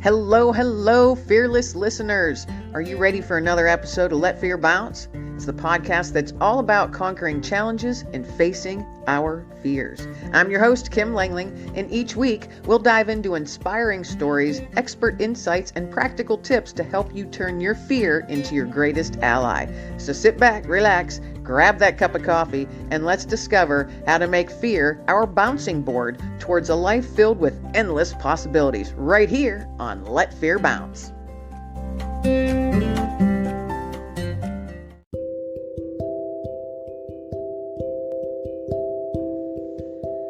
Hello, hello, fearless listeners. Are you ready for another episode of Let Fear Bounce? It's the podcast that's all about conquering challenges and facing our fears. I'm your host, Kim Langling, and each week we'll dive into inspiring stories, expert insights, and practical tips to help you turn your fear into your greatest ally. So sit back, relax, grab that cup of coffee, and let's discover how to make fear our bouncing board towards a life filled with endless possibilities right here on Let Fear Bounce.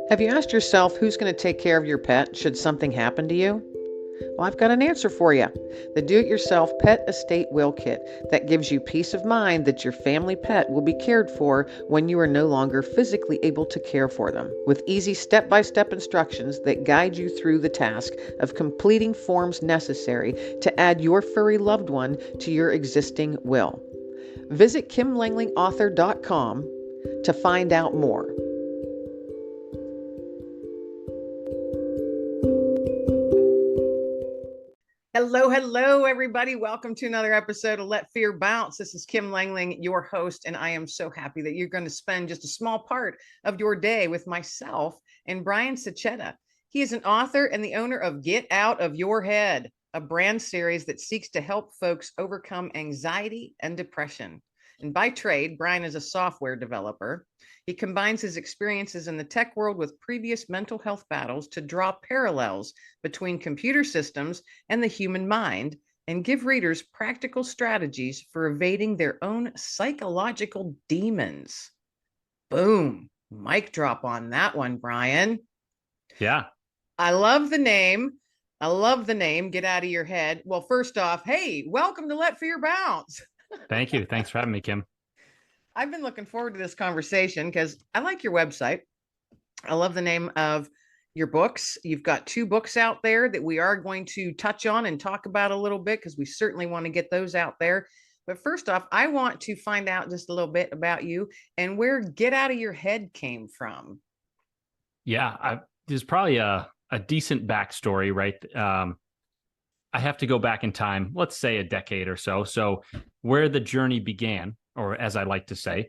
Have you asked yourself who's going to take care of your pet should something happen to you? Well, I've got an answer for you. The Do-It-Yourself Pet Estate Will Kit that gives you peace of mind that your family pet will be cared for when you are no longer physically able to care for them, with easy step-by-step instructions that guide you through the task of completing forms necessary to add your furry loved one to your existing will. Visit KimLanglingAuthor.com to find out more. Hello, everybody. Welcome to another episode of Let Fear Bounce. This is Kim Langling, your host, and I am so happy that you're going to spend just a small part of your day with myself and Brian Sachetta. He is an author and the owner of Get Out of Your Head, a brand series that seeks to help folks overcome anxiety and depression. And by trade, Brian is a software developer. He combines his experiences in the tech world with previous mental health battles to draw parallels between computer systems and the human mind and give readers practical strategies for evading their own psychological demons. Boom. Mic drop on that one, Brian. Yeah. I love the name. Get Out of Your Head. Well, first off, hey, welcome to Let Fear Bounce. Thank you. Thanks for having me, Kim. I've been looking forward to this conversation because I like your website. I love the name of your books. You've got 2 books out there that we are going to touch on and talk about a little bit because we certainly want to get those out there. But first off, I want to find out just a little bit about you and where Get Out of Your Head came from. Yeah, there's probably a decent backstory, right? I have to go back in time, let's say a decade or so. So where the journey began, or as I like to say,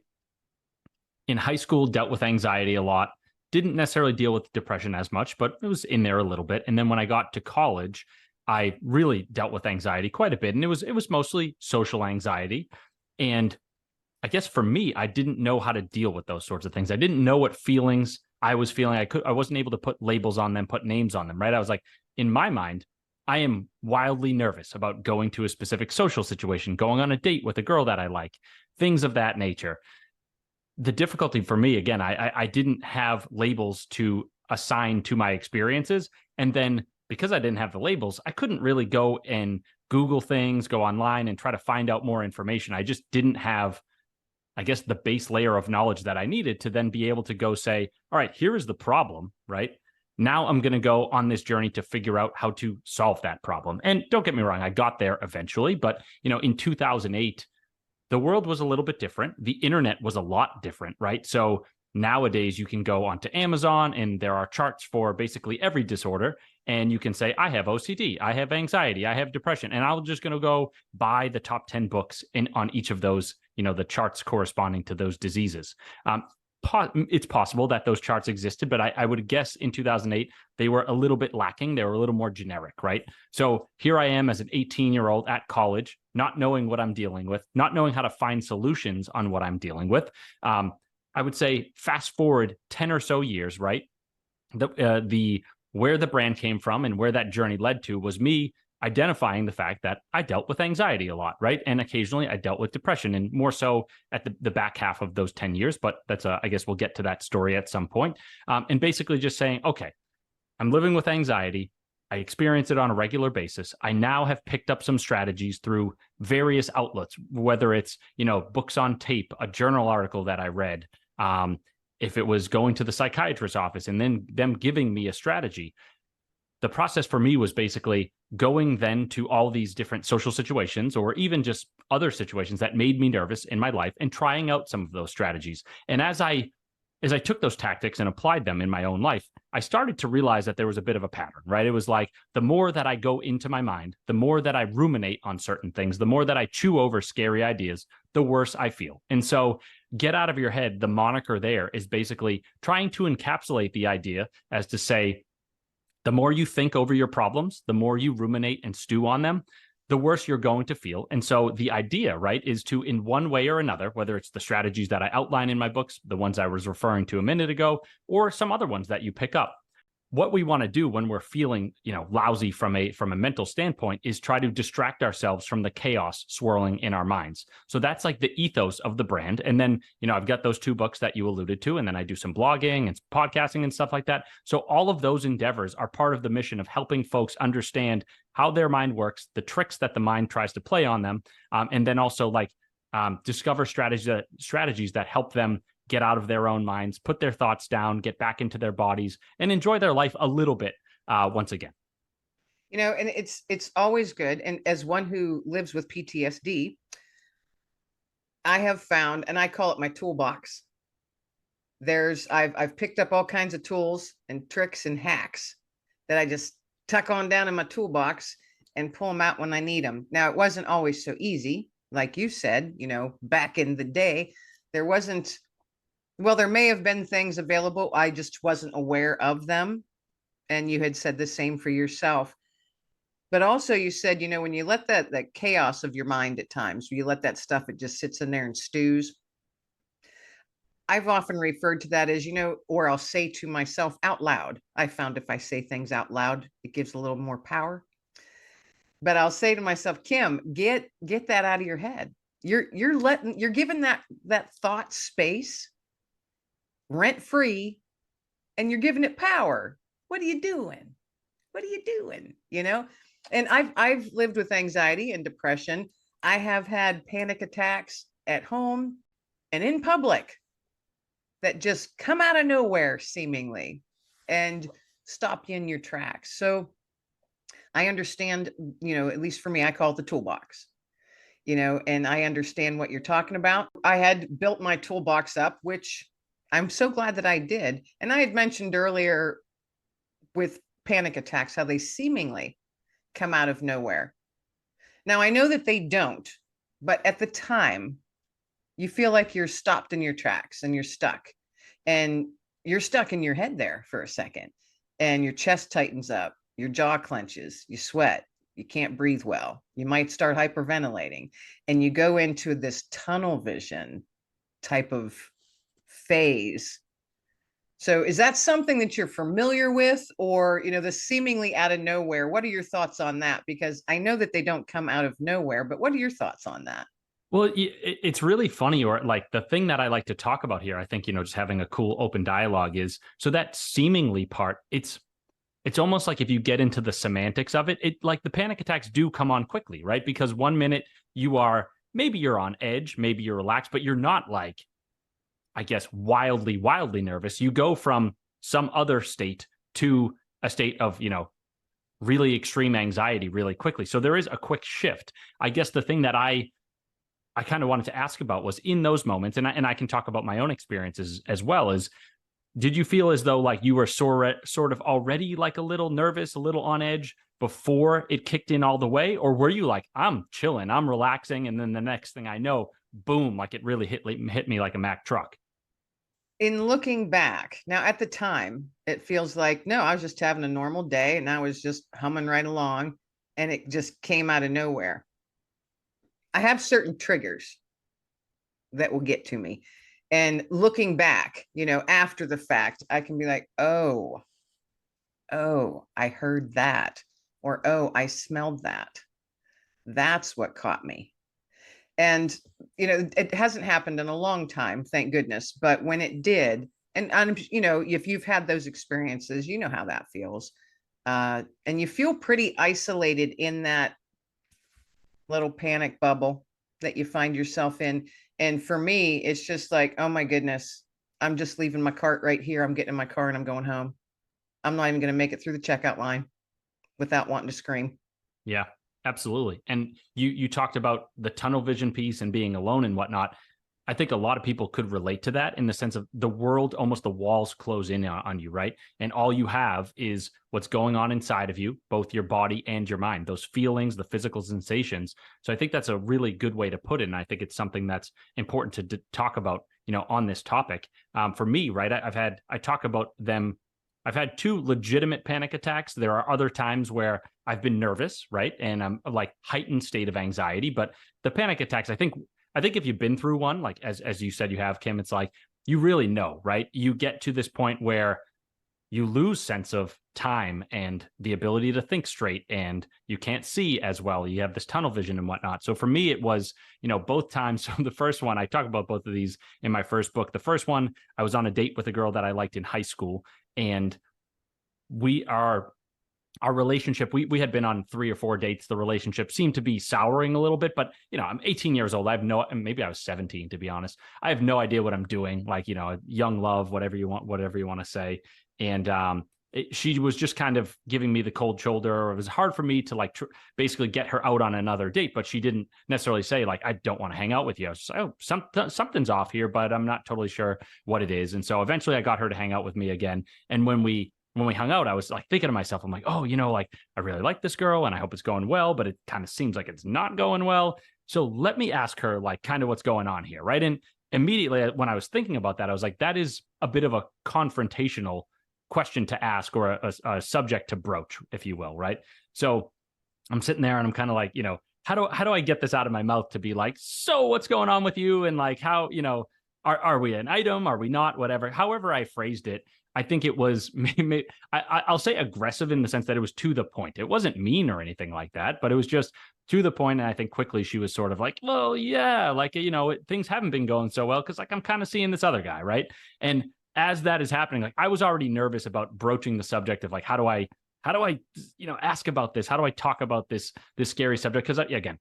in high school, dealt with anxiety a lot, didn't necessarily deal with depression as much, but it was in there a little bit. And then when I got to college, I really dealt with anxiety quite a bit. And it was mostly social anxiety. And I guess for me, I didn't know how to deal with those sorts of things. I didn't know what feelings I was feeling. I wasn't able to put labels on them, put names on them, right? I was like, in my mind, I am wildly nervous about going to a specific social situation, going on a date with a girl that I like, things of that nature. The difficulty for me, again, I didn't have labels to assign to my experiences. And then because I didn't have the labels, I couldn't really go and Google things, go online and try to find out more information. I just didn't have, I guess, the base layer of knowledge that I needed to then be able to go say, all right, here is the problem, right? Now I'm going to go on this journey to figure out how to solve that problem. And don't get me wrong, I got there eventually, but in 2008, the world was a little bit different. The internet was a lot different, right? So nowadays you can go onto Amazon and there are charts for basically every disorder. And you can say, I have OCD, I have anxiety, I have depression. And I'm just going to go buy the top 10 books on each of those, the charts corresponding to those diseases. It's possible that those charts existed, but I would guess in 2008, they were a little bit lacking. They were a little more generic, right? So here I am as an 18-year-old at college, not knowing what I'm dealing with, not knowing how to find solutions on what I'm dealing with. I would say fast forward 10 or so years, right? Where the brand came from and where that journey led to was me identifying the fact that I dealt with anxiety a lot, right? And occasionally I dealt with depression, and more so at the back half of those 10 years. But that's I guess we'll get to that story at some point. And basically just saying, okay, I'm living with anxiety. I experience it on a regular basis. I now have picked up some strategies through various outlets, whether it's, books on tape, a journal article that I read, if it was going to the psychiatrist's office and then them giving me a strategy. The process for me was basically going then to all these different social situations or even just other situations that made me nervous in my life and trying out some of those strategies. And as I as I took those tactics and applied them in my own life, I started to realize that there was a bit of a pattern, right? It was like the more that I go into my mind, the more that I ruminate on certain things, the more that I chew over scary ideas, the worse I feel. And so, get out of your head, the moniker there is basically trying to encapsulate the idea as to say, the more you think over your problems, the more you ruminate and stew on them, the worse you're going to feel. And so the idea, right, is to, in one way or another, whether it's the strategies that I outline in my books, the ones I was referring to a minute ago, or some other ones that you pick up, what we want to do when we're feeling, lousy from a mental standpoint is try to distract ourselves from the chaos swirling in our minds. So that's like the ethos of the brand. And then, I've got those 2 books that you alluded to, and then I do some blogging and podcasting and stuff like that. So all of those endeavors are part of the mission of helping folks understand how their mind works, the tricks that the mind tries to play on them, and then also discover strategies that help them get out of their own minds, put their thoughts down, get back into their bodies, and enjoy their life a little bit once again. And it's always good. And as one who lives with PTSD, I have found, and I call it my toolbox. I've picked up all kinds of tools and tricks and hacks that I just tuck on down in my toolbox and pull them out when I need them. Now, it wasn't always so easy. Like you said, back in the day, there wasn't. Well, there may have been things available. I just wasn't aware of them. And you had said the same for yourself. But also you said, when you let that chaos of your mind at times, you let that stuff, it just sits in there and stews. I've often referred to that as, or I'll say to myself out loud. I found if I say things out loud, it gives a little more power. But I'll say to myself, Kim, get that out of your head. You're giving that thought space rent free, and you're giving it power. What are you doing? And I've lived with anxiety and depression. I have had panic attacks at home and in public that just come out of nowhere seemingly and stop you in your tracks. So I understand, at least for me, I call it the toolbox, and I understand what you're talking about. I had built my toolbox up, which I'm so glad that I did. And I had mentioned earlier with panic attacks, how they seemingly come out of nowhere. Now, I know that they don't, but at the time, you feel like you're stopped in your tracks and you're stuck. And you're stuck in your head there for a second. And your chest tightens up, your jaw clenches, you sweat, you can't breathe well. You might start hyperventilating. And you go into this tunnel vision type of phase. So is that something that you're familiar with, or, the seemingly out of nowhere? What are your thoughts on that? Because I know that they don't come out of nowhere, but what are your thoughts on that? Well, it's really funny, or like the thing that I like to talk about here, I think, just having a cool open dialogue is, so that seemingly part, it's almost like if you get into the semantics of it, like the panic attacks do come on quickly, right? Because one minute maybe you're on edge, maybe you're relaxed, but you're not like, I guess, wildly nervous. You go from some other state to a state of, really extreme anxiety really quickly. So there is a quick shift. I guess the thing that I kind of wanted to ask about was in those moments, and I can talk about my own experiences as well, is did you feel as though like you were sort of already like a little nervous, a little on edge before it kicked in all the way? Or were you like, I'm chilling, I'm relaxing, and then the next thing I know, boom, like it really hit me like a Mack truck? In looking back now, at the time, it feels like, no, I was just having a normal day and I was just humming right along, and it just came out of nowhere. I have certain triggers that will get to me. And looking back, after the fact, I can be like, oh, I heard that. Or, oh, I smelled that. That's what caught me. And, it hasn't happened in a long time, thank goodness. But when it did, and if you've had those experiences, you know how that feels. And you feel pretty isolated in that little panic bubble that you find yourself in. And for me, it's just like, oh my goodness, I'm just leaving my cart right here. I'm getting in my car and I'm going home. I'm not even going to make it through the checkout line without wanting to scream. Yeah, absolutely. And you talked about the tunnel vision piece and being alone and whatnot. I think a lot of people could relate to that in the sense of the world, almost the walls close in on you, right? And all you have is what's going on inside of you, both your body and your mind, those feelings, the physical sensations. So I think that's a really good way to put it. And I think it's something that's important to talk about, on this topic. For me, right, I talk about them. I've had two legitimate panic attacks. There are other times where I've been nervous, right? And I'm like heightened state of anxiety, but the panic attacks, I think if you've been through one, like as you said you have, Kim, it's like you really know, right? You get to this point where you lose sense of time and the ability to think straight, and you can't see as well. You have this tunnel vision and whatnot. So for me, it was, both times. So the first one, I talk about both of these in my first book. The first one, I was on a date with a girl that I liked in high school, and our relationship, we had been on 3 or 4 dates. The relationship seemed to be souring a little bit, but I'm 18 years old. Maybe I was 17, to be honest. I have no idea what I'm doing. Like, young love, whatever you want to say. And she was just kind of giving me the cold shoulder. It was hard for me to basically get her out on another date, but she didn't necessarily say like, I don't want to hang out with you. I was just like, oh, something's off here, but I'm not totally sure what it is. And so eventually I got her to hang out with me again. And when we hung out, I was like thinking to myself, I'm like, oh, like I really like this girl and I hope it's going well, but it kind of seems like it's not going well. So let me ask her like kind of what's going on here. Right. And immediately when I was thinking about that, I was like, that is a bit of a confrontational question to ask, or a subject to broach, if you will. Right. So I'm sitting there and I'm kind of like, how do I get this out of my mouth to be like, so what's going on with you? And like, how, are we an item? Are we not? Whatever. However I phrased it, I think it was, I'll say aggressive in the sense that it was to the point. It wasn't mean or anything like that, but it was just to the point. And I think quickly she was sort of like, well, yeah, like, things haven't been going so well because like I'm kind of seeing this other guy, right? And as that is happening, like I was already nervous about broaching the subject of like, how do I ask about this? How do I talk about this scary subject? Because again,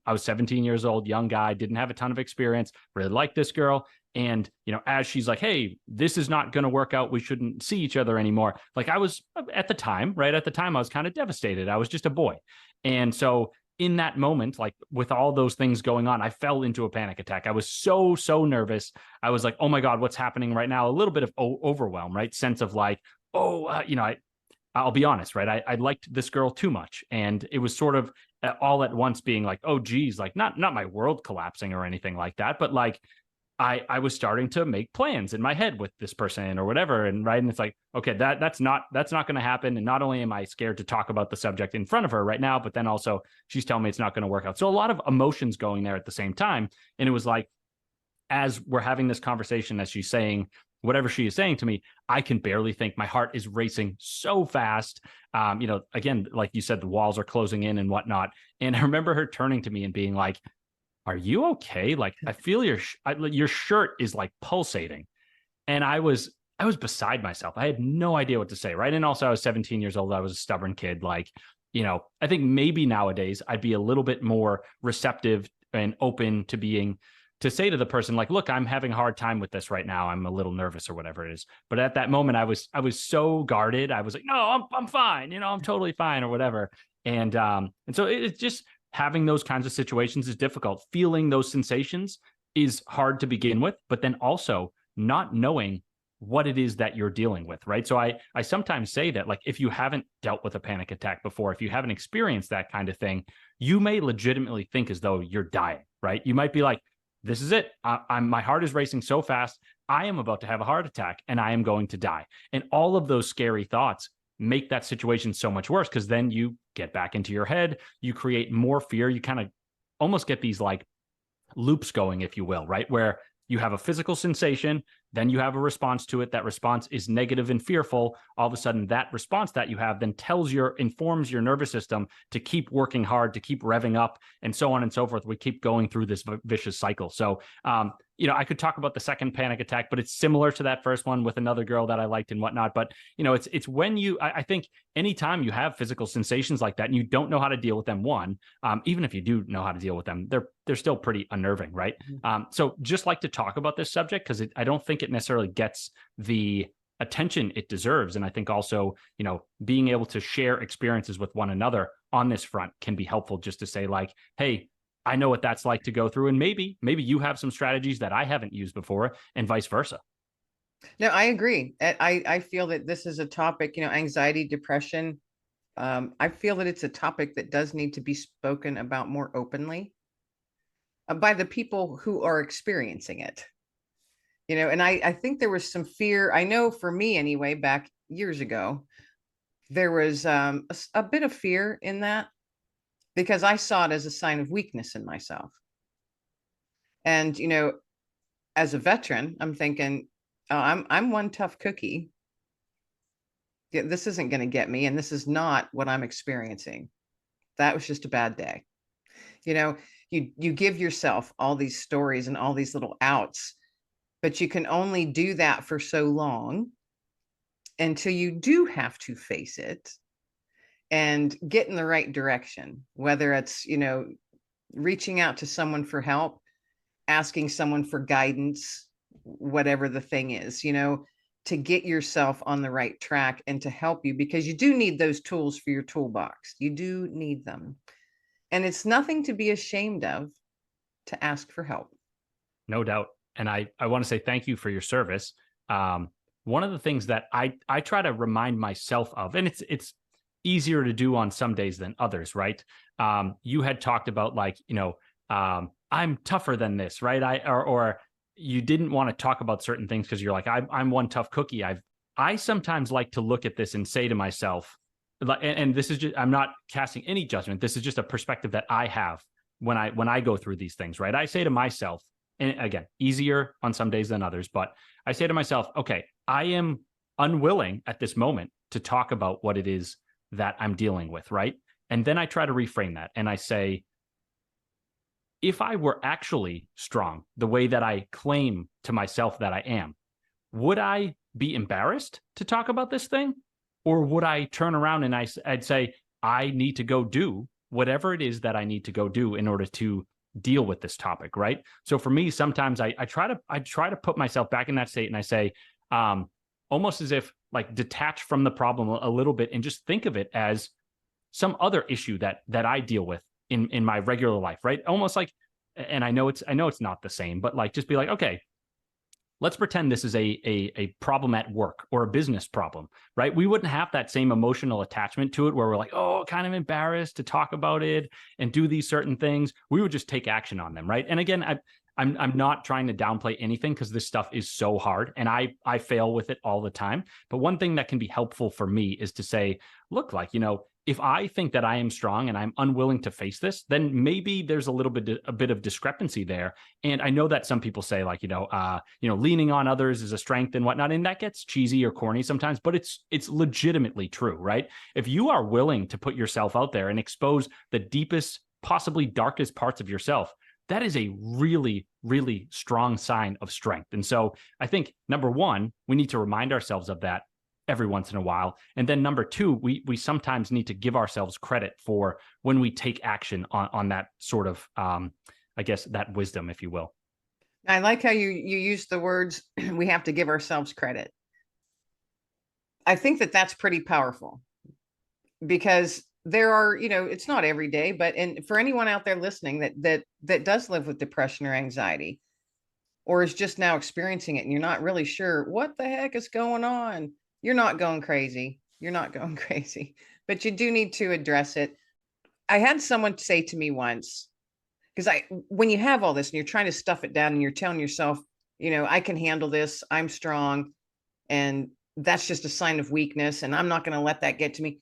I was 17 years old, young guy, didn't have a ton of experience, really liked this girl. And, as she's like, hey, this is not going to work out, we shouldn't see each other anymore. Like I was at the time, I was kind of devastated. I was just a boy. And so in that moment, like with all those things going on, I fell into a panic attack. I was so nervous. I was like, oh my God, what's happening right now? A little bit of overwhelm, right? Sense of like, I'll be honest, right? I liked this girl too much. And it was sort of all at once being like, oh, geez, like not my world collapsing or anything like that, but like I was starting to make plans in my head with this person or whatever. And right. And it's like, okay, that's not going to happen. And not only am I scared to talk about the subject in front of her right now, but then also she's telling me it's not going to work out. So a lot of emotions going there at the same time. And it was like, as we're having this conversation, as she's saying whatever she is saying to me, I can barely think. My heart is racing so fast. Again, like you said, the walls are closing in and whatnot. And I remember her turning to me and being like, are you okay? Like, I feel your shirt is like pulsating. And I was beside myself. I had no idea what to say. Right. And also I was 17 years old. I was a stubborn kid. Like, I think maybe nowadays I'd be a little bit more receptive and open to say to the person, like, look, I'm having a hard time with this right now. I'm a little nervous or whatever it is. But at that moment, I was so guarded. I was like, no, I'm fine. I'm totally fine or whatever. And so it's just having those kinds of situations is difficult. Feeling those sensations is hard to begin with, but then also not knowing what it is that you're dealing with, right? So I sometimes say that, like, if you haven't dealt with a panic attack before, if you haven't experienced that kind of thing, you may legitimately think as though you're dying, right? You might be like, this is it. My heart is racing so fast. I am about to have a heart attack and I am going to die. And all of those scary thoughts make that situation so much worse, because then you get back into your head, you create more fear. You kind of almost get these like loops going, if you will, right? Where you have a physical sensation, then you have a response to it. That response is negative and fearful. All of a sudden, that response that you have then informs your nervous system to keep working hard, to keep revving up, and so on and so forth. We keep going through this vicious cycle. So, I could talk about the second panic attack, but it's similar to that first one with another girl that I liked and whatnot. But, it's when I think anytime you have physical sensations like that and you don't know how to deal with them, even if you do know how to deal with them, they're still pretty unnerving, right? Mm-hmm. So just like to talk about this subject, because I don't think it necessarily gets the attention it deserves. And I think also, being able to share experiences with one another on this front can be helpful, just to say like, hey, I know what that's like to go through. And maybe you have some strategies that I haven't used before, and vice versa. No, I agree. I feel that this is a topic, anxiety, depression. I feel that it's a topic that does need to be spoken about more openly by the people who are experiencing it. And I think there was some fear. I know for me anyway, back years ago, there was a bit of fear in that because I saw it as a sign of weakness in myself. And, as a veteran, I'm thinking, oh, I'm one tough cookie. Yeah, this isn't going to get me. And this is not what I'm experiencing. That was just a bad day. You know, you give yourself all these stories and all these little outs, but you can only do that for so long until you do have to face it and get in the right direction, whether it's, reaching out to someone for help, asking someone for guidance, whatever the thing is, to get yourself on the right track and to help you, because you do need those tools for your toolbox. You do need them. And it's nothing to be ashamed of to ask for help. No doubt. And I want to say thank you for your service. One of the things that I try to remind myself of, and it's easier to do on some days than others, right? You had talked about like, I'm tougher than this, right? Or you didn't want to talk about certain things because you're like, I'm one tough cookie. I sometimes like to look at this and say to myself, and this is just, I'm not casting any judgment. This is just a perspective that I have when I go through these things, right? I say to myself, and again, easier on some days than others, but I say to myself, okay, I am unwilling at this moment to talk about what it is that I'm dealing with, right? And then I try to reframe that and I say, if I were actually strong, the way that I claim to myself that I am, would I be embarrassed to talk about this thing? Or would I turn around and I'd say, I need to go do whatever it is that I need to go do in order to deal with this topic, right? So for me, sometimes I try to put myself back in that state and I say, almost as if like detach from the problem a little bit and just think of it as some other issue that I deal with in my regular life, right? Almost like, and I know it's not the same, but like just be like, okay, let's pretend this is a problem at work or a business problem, right? We wouldn't have that same emotional attachment to it where we're like, oh, kind of embarrassed to talk about it and do these certain things. We would just take action on them, right? And again, I'm not trying to downplay anything because this stuff is so hard and I fail with it all the time. But one thing that can be helpful for me is to say, look, like, if I think that I am strong and I'm unwilling to face this, then maybe there's a bit of discrepancy there. And I know that some people say like, leaning on others is a strength and whatnot, and that gets cheesy or corny sometimes, but it's legitimately true, right? If you are willing to put yourself out there and expose the deepest, possibly darkest parts of yourself, that is a really, really strong sign of strength. And so I think number one, we need to remind ourselves of that every once in a while. And then number two, we sometimes need to give ourselves credit for when we take action on that sort of, I guess, that wisdom, if you will. I like how you use the words, we have to give ourselves credit. I think that that's pretty powerful because there are, it's not every day, but for anyone out there listening that does live with depression or anxiety, or is just now experiencing it and you're not really sure what the heck is going on, you're not going crazy. You're not going crazy, but you do need to address it. I had someone say to me once, because when you have all this and you're trying to stuff it down and you're telling yourself, I can handle this, I'm strong, and that's just a sign of weakness, and I'm not going to let that get to me.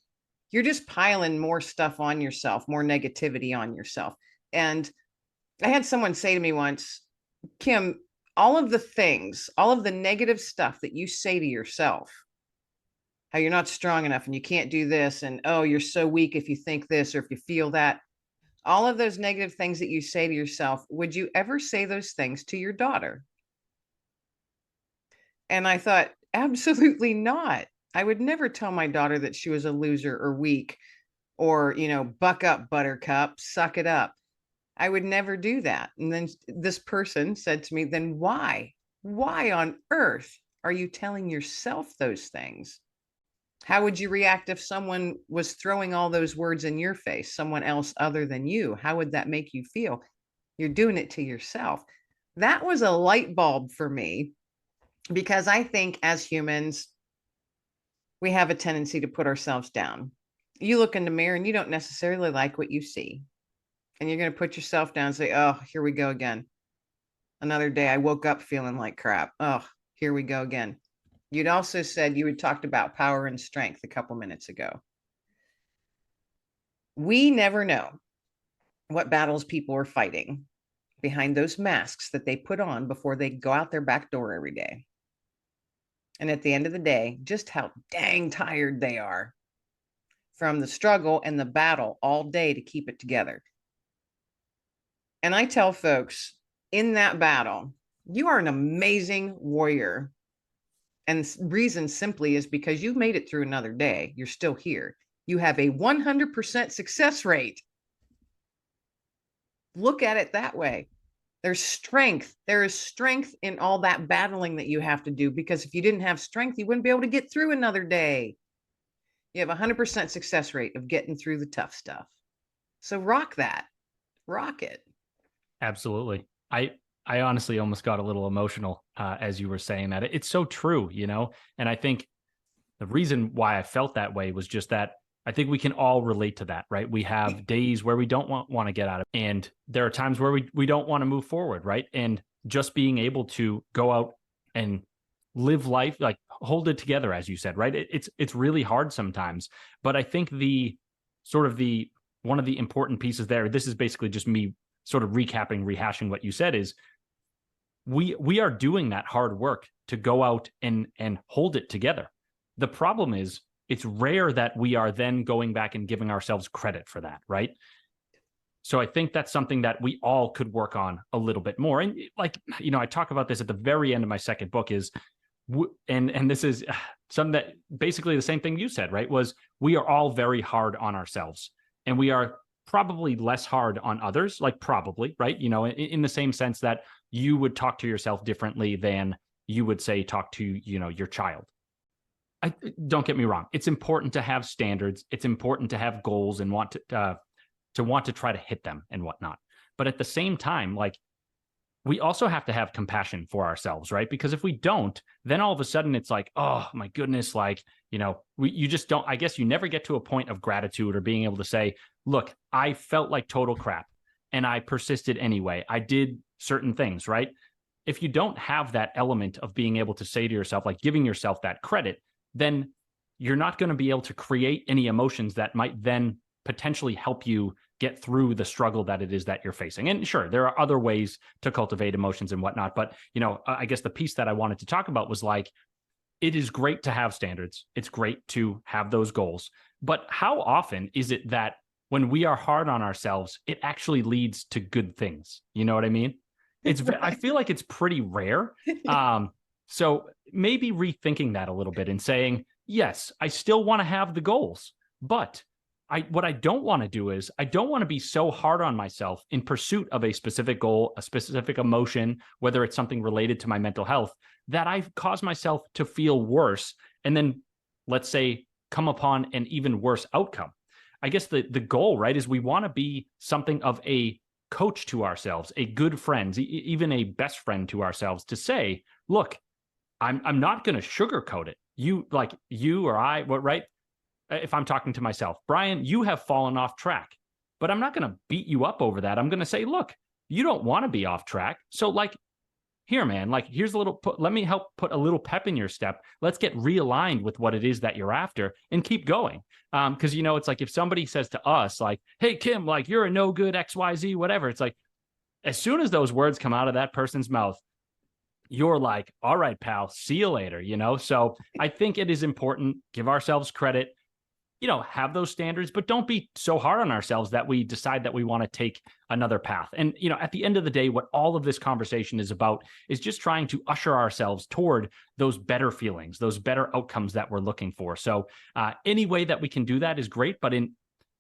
You're just piling more stuff on yourself, more negativity on yourself. And I had someone say to me once, Kim, all of the negative stuff that you say to yourself, how you're not strong enough and you can't do this, and oh, you're so weak if you think this or if you feel that, all of those negative things that you say to yourself, would you ever say those things to your daughter? And I thought, absolutely not. I would never tell my daughter that she was a loser or weak or, buck up, buttercup, suck it up. I would never do that. And then this person said to me, then why? Why on earth are you telling yourself those things? How would you react if someone was throwing all those words in your face, someone else other than you? How would that make you feel? You're doing it to yourself. That was a light bulb for me, because I think as humans, we have a tendency to put ourselves down. You look in the mirror and you don't necessarily like what you see. And you're going to put yourself down and say, oh, here we go again. Another day I woke up feeling like crap. Oh, here we go again. You'd also said you had talked about power and strength a couple minutes ago. We never know what battles people are fighting behind those masks that they put on before they go out their back door every day. And at the end of the day, just how dang tired they are from the struggle and the battle all day to keep it together. And I tell folks, in that battle, you are an amazing warrior. And the reason simply is because you've made it through another day. You're still here. You have a 100% success rate. Look at it that way. There's strength. There is strength in all that battling that you have to do, because if you didn't have strength, you wouldn't be able to get through another day. You have a 100% success rate of getting through the tough stuff. So rock that. Rock it. Absolutely. I honestly almost got a little emotional as you were saying that. It's so true, you know? And I think the reason why I felt that way was just that I think we can all relate to that, right? We have days where we don't want to get out of it. And there are times where we don't want to move forward, right? And just being able to go out and live life, like hold it together, as you said, right? It's really hard sometimes. But I think one of the important pieces there, this is basically just me sort of rehashing what you said, is we are doing that hard work to go out and hold it together. The problem is it's rare that we are then going back and giving ourselves credit for that, right? So I think that's something that we all could work on a little bit more. And like, you know, I talk about this at the very end of my second book is, and this is something that basically the same thing you said, right? Was we are all very hard on ourselves, and we are probably less hard on others, like probably, right? You know, in the same sense that you would talk to yourself differently than you would say talk to, you know, your child. Don't get me wrong. It's important to have standards. It's important to have goals and want to try to hit them and whatnot. But at the same time, like, we also have to have compassion for ourselves, right? Because if we don't, then all of a sudden it's like, oh my goodness, like, you know, you just don't, I guess you never get to a point of gratitude or being able to say, look, I felt like total crap and I persisted anyway. I did certain things, right? If you don't have that element of being able to say to yourself, like giving yourself that credit, then you're not going to be able to create any emotions that might then potentially help you get through the struggle that it is that you're facing. And sure, there are other ways to cultivate emotions and whatnot. But, you know, I guess the piece that I wanted to talk about was like, it is great to have standards. It's great to have those goals. But how often is it that when we are hard on ourselves, it actually leads to good things? You know what I mean? I feel like it's pretty rare. So maybe rethinking that a little bit and saying, yes, I still want to have the goals, but what I don't want to do is I don't want to be so hard on myself in pursuit of a specific goal, a specific emotion, whether it's something related to my mental health, that I've caused myself to feel worse and then, let's say, come upon an even worse outcome. I guess the goal, right, is we want to be something of a coach to ourselves, a good friend, even a best friend to ourselves, to say, look, I'm not going to sugarcoat it. You or I, what, right? If I'm talking to myself, Brian, you have fallen off track, but I'm not going to beat you up over that. I'm going to say, look, you don't want to be off track. So like, here, man, like, here's let me help put a little pep in your step. Let's get realigned with what it is that you're after and keep going. Because, you know, it's like if somebody says to us like, hey, Kim, like, you're a no good XYZ, whatever. It's like, as soon as those words come out of that person's mouth, you're like, all right, pal, see you later, you know? So I think it is important, give ourselves credit, you know, have those standards, but don't be so hard on ourselves that we decide that we want to take another path. And, you know, at the end of the day, what all of this conversation is about is just trying to usher ourselves toward those better feelings, those better outcomes that we're looking for. So any way that we can do that is great. But in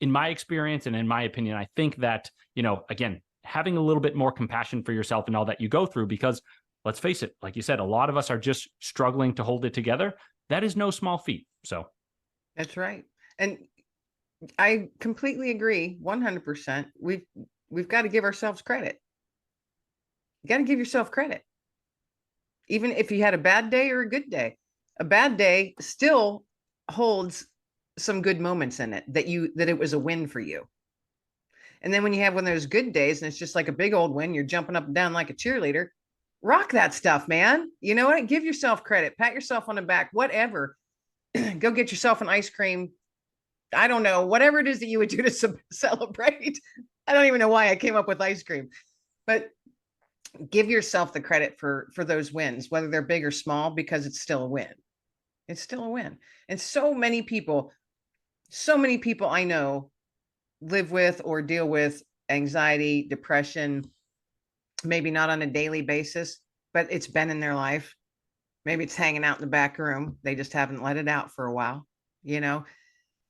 my experience and in my opinion, I think that, you know, again, having a little bit more compassion for yourself and all that you go through, because let's face it, like you said, a lot of us are just struggling to hold it together. That is no small feat. So that's right. And I completely agree 100%. We've got to give ourselves credit. You got to give yourself credit. Even if you had a bad day or a good day, a bad day still holds some good moments in it that it was a win for you. And then when you have one of those good days and it's just like a big old win, you're jumping up and down like a cheerleader. Rock that stuff, man. You know what? Give yourself credit, pat yourself on the back, whatever. Go get yourself an ice cream. I don't know, whatever it is that you would do to celebrate. I don't even know why I came up with ice cream, but give yourself the credit for those wins, whether they're big or small, because it's still a win. It's still a win. And so many people I know live with or deal with anxiety, depression, maybe not on a daily basis, but it's been in their life. Maybe it's hanging out in the back room. They just haven't let it out for a while. You know,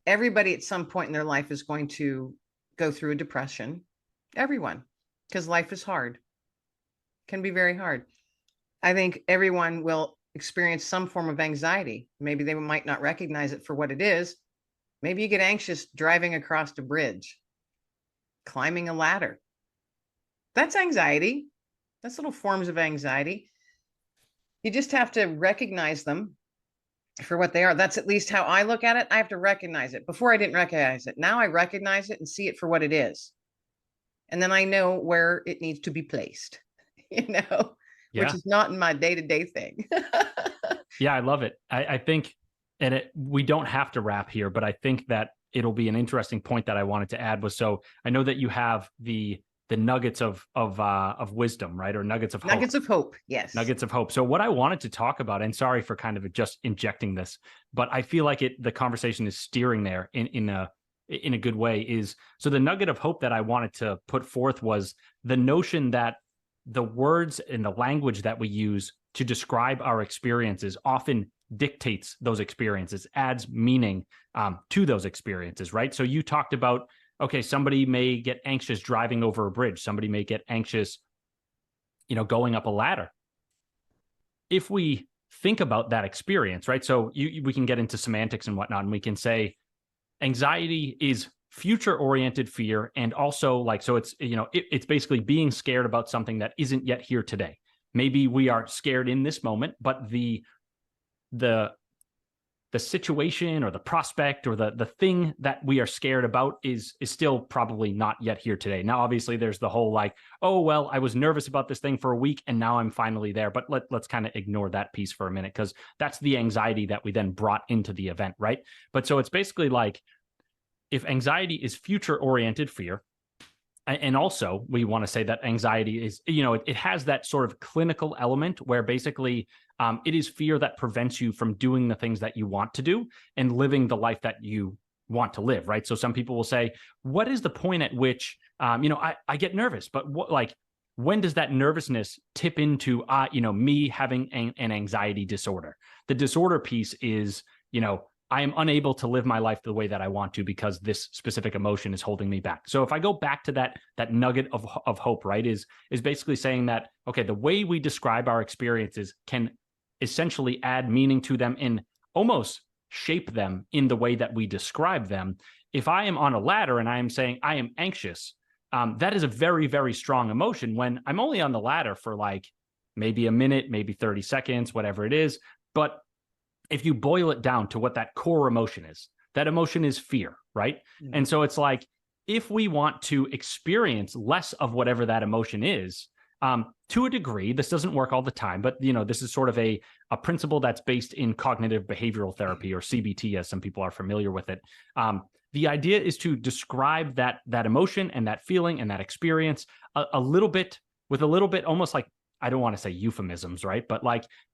everybody at some point in their life is going to go through a depression. Everyone, because life is hard. Can be very hard. I think everyone will experience some form of anxiety. Maybe they might not recognize it for what it is. Maybe you get anxious driving across a bridge, climbing a ladder. That's anxiety. That's little forms of anxiety. You just have to recognize them for what they are. That's at least how I look at it. I have to recognize it. Before I didn't recognize it. Now I recognize it and see it for what it is. And then I know where it needs to be placed, which is not in my day-to-day thing. Yeah, I love it. I think, and we don't have to wrap here, but I think that it'll be an interesting point that I wanted to add was, so I know that you have the nuggets of wisdom, right? Or nuggets of hope. Nuggets of hope. Yes. Nuggets of hope. So what I wanted to talk about, and sorry for kind of just injecting this, but I feel like the conversation is steering there in a good way, is so the nugget of hope that I wanted to put forth was the notion that the words and the language that we use to describe our experiences often dictates those experiences, adds meaning to those experiences, right? So you talked about, okay, somebody may get anxious driving over a bridge. Somebody may get anxious, going up a ladder. If we think about that experience, right? So we can get into semantics and whatnot, and we can say anxiety is future-oriented fear, and also so it's it's basically being scared about something that isn't yet here today. Maybe we are scared in this moment, but the situation or the prospect or the thing that we are scared about is still probably not yet here today. Now, obviously, there's the whole oh, well, I was nervous about this thing for a week and now I'm finally there. But let's kind of ignore that piece for a minute, because that's the anxiety that we then brought into the event, right? But so it's basically if anxiety is future-oriented fear, and also we want to say that anxiety is, it has that sort of clinical element where basically it is fear that prevents you from doing the things that you want to do and living the life that you want to live, right? So some people will say, what is the point at which, I get nervous, but when does that nervousness tip into, me having an anxiety disorder? The disorder piece is, I am unable to live my life the way that I want to because this specific emotion is holding me back. So if I go back to that nugget of hope, right, is basically saying that, okay, the way we describe our experiences can essentially add meaning to them and almost shape them in the way that we describe them. If I am on a ladder and I am saying I am anxious, that is a very, very strong emotion when I'm only on the ladder for maybe a minute, maybe 30 seconds, whatever it is. But if you boil it down to what that core emotion is, that emotion is fear, right? Mm-hmm. And so it's if we want to experience less of whatever that emotion is, to a degree, this doesn't work all the time, but this is sort of a principle that's based in cognitive behavioral therapy, or CBT, as some people are familiar with it. The idea is to describe that emotion and that feeling and that experience a little bit almost I don't want to say euphemisms, right? But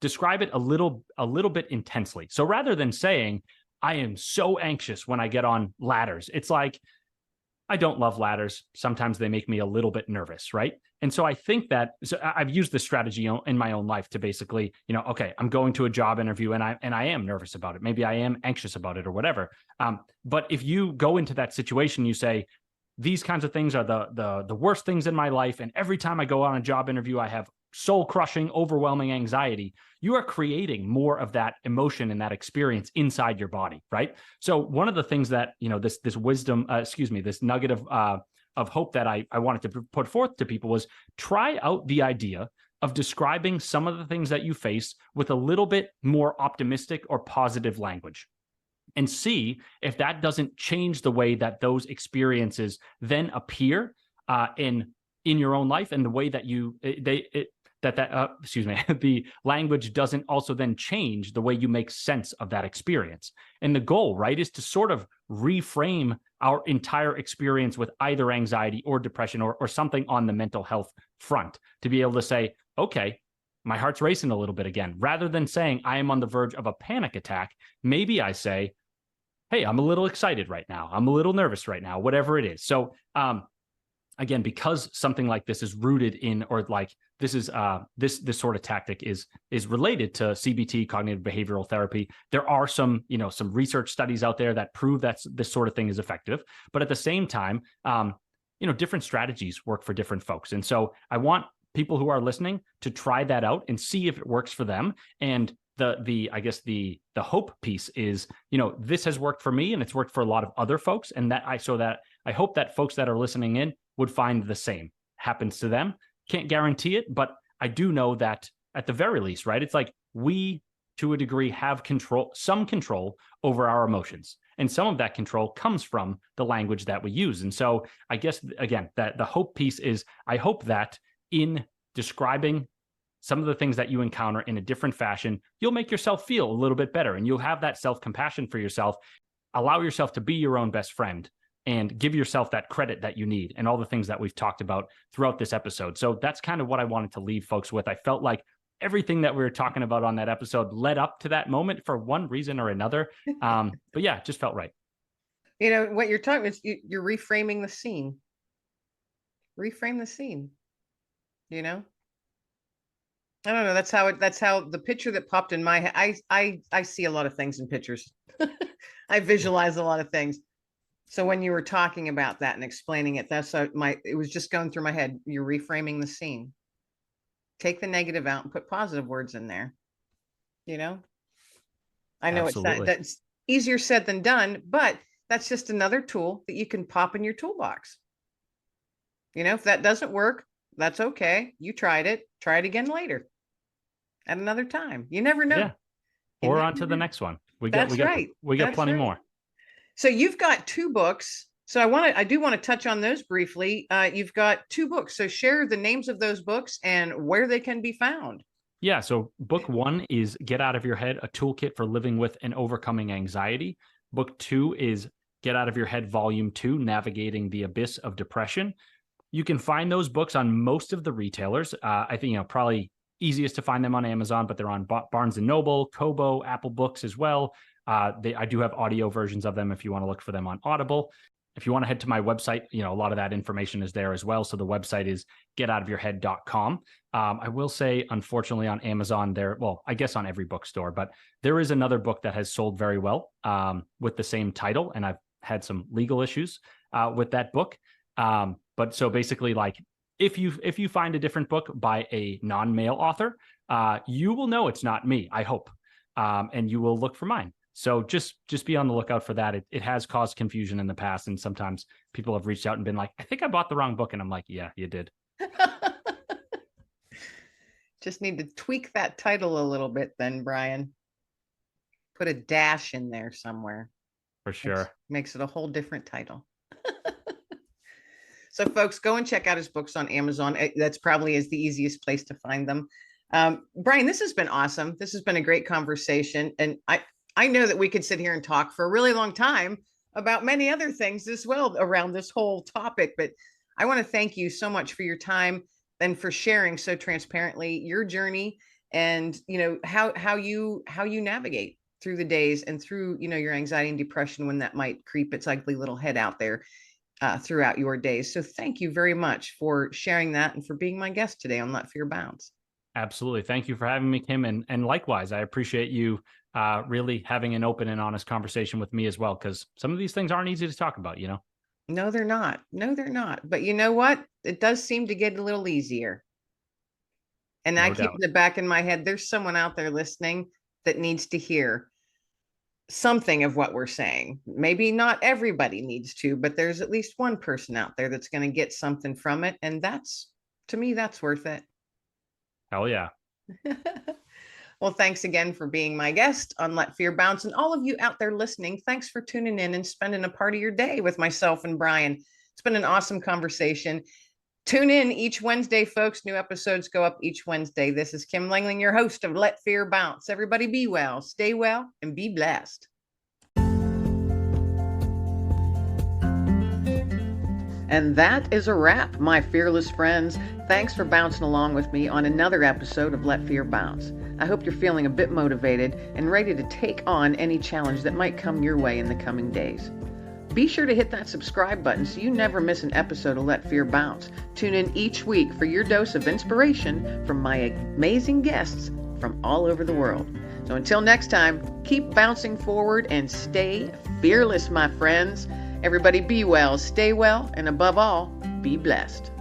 describe it a little bit intensely. So rather than saying, I am so anxious when I get on ladders, it's I don't love ladders. Sometimes they make me a little bit nervous, right? And so I think that I've used this strategy in my own life to basically, okay, I'm going to a job interview and I am nervous about it. Maybe I am anxious about it or whatever. But if you go into that situation, you say, these kinds of things are the worst things in my life, and every time I go on a job interview, I have soul-crushing, overwhelming anxiety, you are creating more of that emotion and that experience inside your body, right? So one of the things that, this wisdom, this nugget of of hope that I wanted to put forth to people was try out the idea of describing some of the things that you face with a little bit more optimistic or positive language, and see if that doesn't change the way that those experiences then appear in your own life, and the way that the language doesn't also then change the way you make sense of that experience. And the goal, right, is to sort of reframe our entire experience with either anxiety or depression or something on the mental health front, to be able to say, okay, my heart's racing a little bit again. Rather than saying I am on the verge of a panic attack, maybe I say, hey, I'm a little excited right now. I'm a little nervous right now, whatever it is. So again, because something like this is rooted in, or like this is this sort of tactic is related to CBT, cognitive behavioral therapy. There are some research studies out there that prove that this sort of thing is effective. But at the same time, different strategies work for different folks. And so I want people who are listening to try that out and see if it works for them. And the hope piece is, this has worked for me and it's worked for a lot of other folks. And I hope that folks that are listening in would find the same happens to them. Can't guarantee it, but I do know that at the very least, right? It's like we, to a degree, have some control over our emotions. And some of that control comes from the language that we use. And so I guess, again, that the hope piece is, I hope that in describing some of the things that you encounter in a different fashion, you'll make yourself feel a little bit better, and you'll have that self-compassion for yourself. Allow yourself to be your own best friend and give yourself that credit that you need, and all the things that we've talked about throughout this episode. So that's kind of what I wanted to leave folks with. I felt like everything that we were talking about on that episode led up to that moment for one reason or another. But yeah, it just felt right. What you're talking is you're reframing the scene. Reframe the scene. I don't know. That's how the picture that popped in my head. I see a lot of things in pictures. I visualize a lot of things. So when you were talking about that and explaining it, it was just going through my head. You're reframing the scene. Take the negative out and put positive words in there. I know Absolutely. that's easier said than done, but that's just another tool that you can pop in your toolbox. If that doesn't work, that's okay. You tried it. Try it again later at another time. You never know. Yeah. Or on to the next one. We got plenty more. So you've got 2 books. So I do want to touch on those briefly. You've got 2 books. So share the names of those books and where they can be found. Yeah. So book 1 is Get Out of Your Head, A Toolkit for Living with and Overcoming Anxiety. Book 2 is Get Out of Your Head, Volume 2, Navigating the Abyss of Depression. You can find those books on most of the retailers. I think, probably easiest to find them on Amazon, but they're on Barnes & Noble, Kobo, Apple Books as well. I do have audio versions of them if you want to look for them on Audible. If you want to head to my website, a lot of that information is there as well. So the website is getoutofyourhead.com. I will say, unfortunately, on Amazon, I guess on every bookstore, but there is another book that has sold very well with the same title. And I've had some legal issues with that book. But so basically, like, if you find a different book by a non-male author, you will know it's not me, I hope. And you will look for mine. So just be on the lookout for that. It has caused confusion in the past. And sometimes people have reached out and been like, I think I bought the wrong book. And I'm like, yeah, you did. Just need to tweak that title a little bit then, Brian. Put a dash in there somewhere. For sure. Makes it a whole different title. So folks, go and check out his books on Amazon. That's probably is the easiest place to find them. Brian, this has been awesome. This has been a great conversation. And I know that we could sit here and talk for a really long time about many other things as well around this whole topic. But I want to thank you so much for your time and for sharing so transparently your journey and, how you navigate through the days and through, your anxiety and depression when that might creep its ugly little head out there throughout your days. So thank you very much for sharing that and for being my guest today on Let Fear Bounce. Absolutely. Thank you for having me, Kim. And likewise, I appreciate you really having an open and honest conversation with me as well, because some of these things aren't easy to talk about, No, they're not. No, they're not. But you know what? It does seem to get a little easier. And I keep in the back in my head, there's someone out there listening that needs to hear something of what we're saying. Maybe not everybody needs to, but there's at least one person out there that's going to get something from it. And that's, to me, that's worth it. Hell yeah. Well, thanks again for being my guest on Let Fear Bounce. And all of you out there listening, thanks for tuning in and spending a part of your day with myself and Brian. It's been an awesome conversation. Tune in each Wednesday, folks. New episodes go up each Wednesday. This is Kim Langling, your host of Let Fear Bounce. Everybody be well, stay well, and be blessed. And that is a wrap, my fearless friends. Thanks for bouncing along with me on another episode of Let Fear Bounce. I hope you're feeling a bit motivated and ready to take on any challenge that might come your way in the coming days. Be sure to hit that subscribe button so you never miss an episode of Let Fear Bounce. Tune in each week for your dose of inspiration from my amazing guests from all over the world. So until next time, keep bouncing forward and stay fearless, my friends. Everybody be well, stay well, and above all, be blessed.